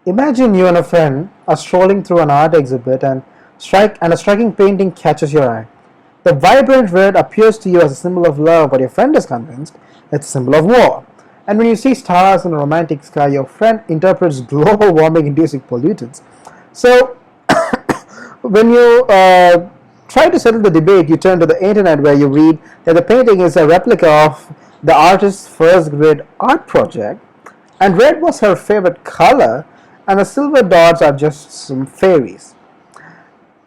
Imagine you and a friend are strolling through an art exhibit and a striking painting catches your eye. The vibrant red appears to you as a symbol of love, but your friend is convinced it's a symbol of war. And when you see stars in a romantic sky, your friend interprets global warming inducing pollutants. So, when you try to settle the debate, you turn to the internet where you read that the painting is a replica of the artist's first grade art project, and red was her favorite color, and the silver dots are just some fairies.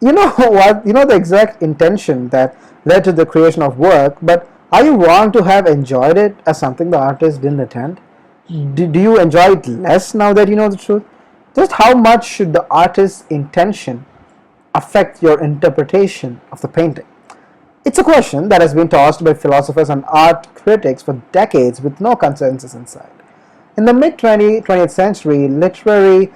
You know what? You know the exact intention that led to the creation of work, but are you wrong to have enjoyed it as something the artist didn't intend? Do you enjoy it less now that you know the truth? Just how much should the artist's intention affect your interpretation of the painting? It's a question that has been tossed by philosophers and art critics for decades with no consensus inside. In the mid 20th century, literary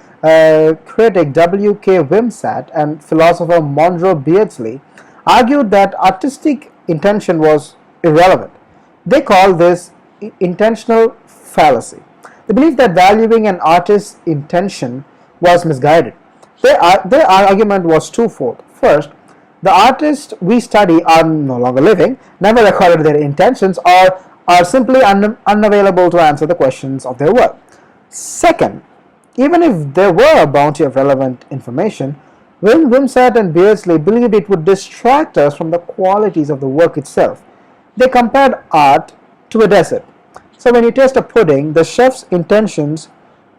critic W.K. Wimsatt and philosopher Monroe Beardsley argued that artistic intention was irrelevant. They called this intentional fallacy. They believed that valuing an artist's intention was misguided. Their argument was twofold. First, the artists we study are no longer living, never recorded their intentions, or are simply unavailable to answer the questions of their work. Second, even if there were a bounty of relevant information, Wimsatt and Beardsley believed it would distract us from the qualities of the work itself. They compared art to a desert. So when you taste a pudding, the chef's intentions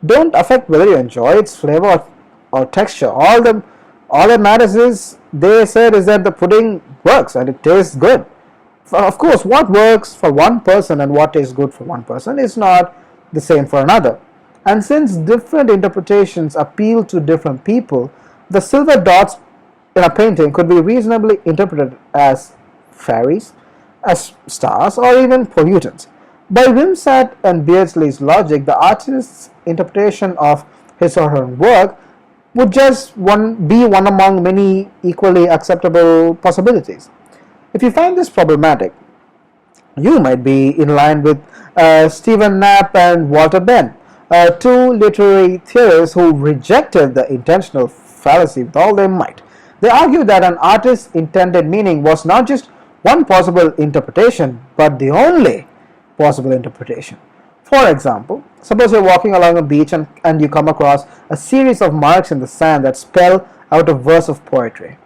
don't affect whether you enjoy its flavor or texture. All that matters is, they said, is that the pudding works and it tastes good. Of course, what works for one person and what is good for one person is not the same for another. And since different interpretations appeal to different people, the silver dots in a painting could be reasonably interpreted as fairies, as stars, or even pollutants. By Wimsatt and Beardsley's logic, the artist's interpretation of his or her work would just be one among many equally acceptable possibilities. If you find this problematic, you might be in line with Stephen Knapp and Walter Benn, two literary theorists who rejected the intentional fallacy with all their might. They argued that an artist's intended meaning was not just one possible interpretation, but the only possible interpretation. For example, suppose you're walking along a beach and you come across a series of marks in the sand that spell out a verse of poetry.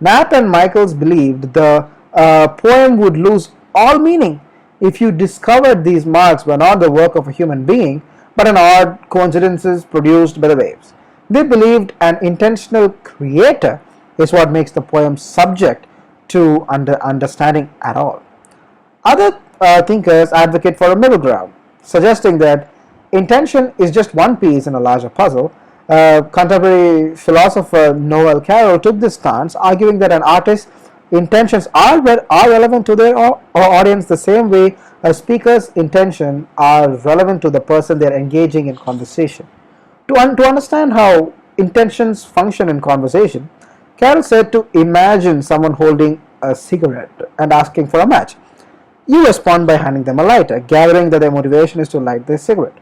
Knapp and Michaels believed the poem would lose all meaning if you discovered these marks were not the work of a human being, but an odd coincidences produced by the waves. They believed an intentional creator is what makes the poem subject to understanding at all. Other thinkers advocate for a middle ground, suggesting that intention is just one piece in a larger puzzle. Contemporary philosopher Noel Carroll took this stance, arguing that an artist's intentions are relevant to their audience the same way a speaker's intentions are relevant to the person they're engaging in conversation. To understand how intentions function in conversation, Carroll said to imagine someone holding a cigarette and asking for a match. You respond by handing them a lighter, gathering that their motivation is to light their cigarette.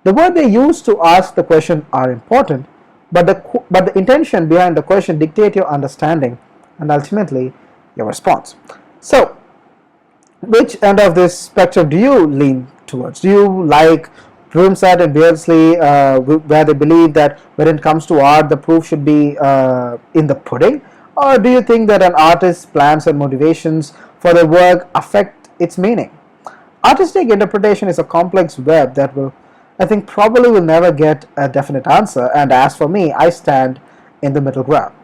The word they use to ask the question are important, but the intention behind the question dictate your understanding and ultimately your response. So, which end of this spectrum do you lean towards? Do you like Wimsatt and Beardsley, where they believe that when it comes to art, the proof should be in the pudding? Or do you think that an artist's plans and motivations for their work affect its meaning? Artistic interpretation is a complex web that probably will never get a definite answer, and as for me, I stand in the middle ground.